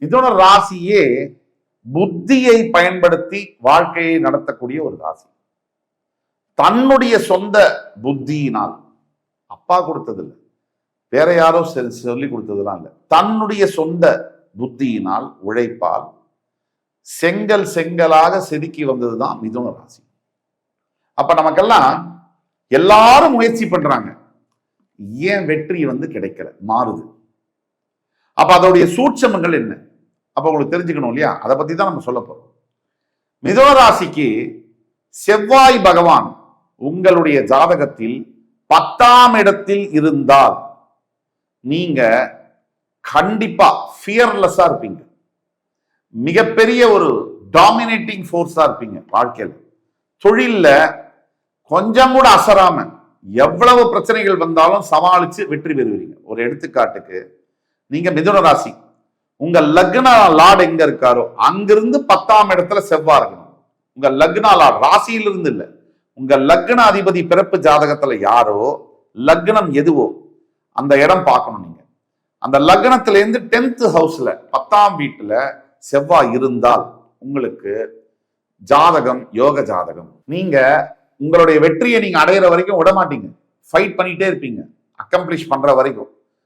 மிதுன ராசியே புத்தியை பயன்படுத்தி வாழ்க்கையை நடத்தக்கூடிய ஒரு ராசி. தன்னுடைய சொந்த புத்தியினால், அப்பா கொடுத்ததில்லை, வேற யாரோ சொல்லி கொடுத்ததெல்லாம் இல்லை, தன்னுடைய சொந்த புத்தியினால் உழைப்பால் செங்கலாக செதுக்கி வந்ததுதான் மிதுன ராசி. அப்ப நமக்கெல்லாம் எல்லாரும் முயற்சி பண்றாங்க, ஏன் வெற்றி கிடைக்கல, மாறுது. அப்ப அதோடைய சூட்சமங்கள் என்ன, அப்ப உங்களுக்கு தெரிஞ்சுக்கணும் இல்லையா? அதை பத்தி தான் நம்ம சொல்ல போறோம். மிதுன ராசிக்கு செவ்வாய் பகவான் உங்களுடைய ஜாதகத்தில் 10ஆம் இடத்தில் இருந்தால் நீங்க கண்டிப்பா ஃபியர்லெஸ்ஸா இருப்பீங்க, மிகப்பெரிய ஒரு டாமினேட்டிங் ஃபோர்ஸா இருப்பீங்க. வாழ்க்கையில் தொழில்ல கொஞ்சம் கூட அசராம எவ்வளவு பிரச்சனைகள் வந்தாலும் சமாளிச்சு வெற்றி பெறுவீங்க. ஒரு எடுத்துக்காட்டுக்கு, நீங்க மிதுன ராசி, உங்க லக்ன லார்ட் எங்க இருக்காரோ அங்கிருந்து 10ஆம் இடத்துல செவ்வாய் இருக்கணும். உங்க லக்ன லார்ட் ராசியிலிருந்து இல்ல, உங்க லக்ன அதிபதி பிறப்பு ஜாதகத்துல யாரோ, லக்னம் எதுவோ அந்த இடம் பார்க்கணும். நீங்க அந்த லக்னத்துல இருந்து 10th ஹவுஸ்ல 10ஆம் வீட்டுல செவ்வாய் இருந்தால் உங்களுக்கு ஜாதகம் யோக ஜாதகம். நீங்க உங்களுடைய வெற்றியை நீங்க அடையிற வரைக்கும் விட மாட்டீங்க, ஃபைட் பண்ணிட்டே இருப்பீங்க, அக்கம்ப்ளிஷ் பண்ற வரைக்கும்.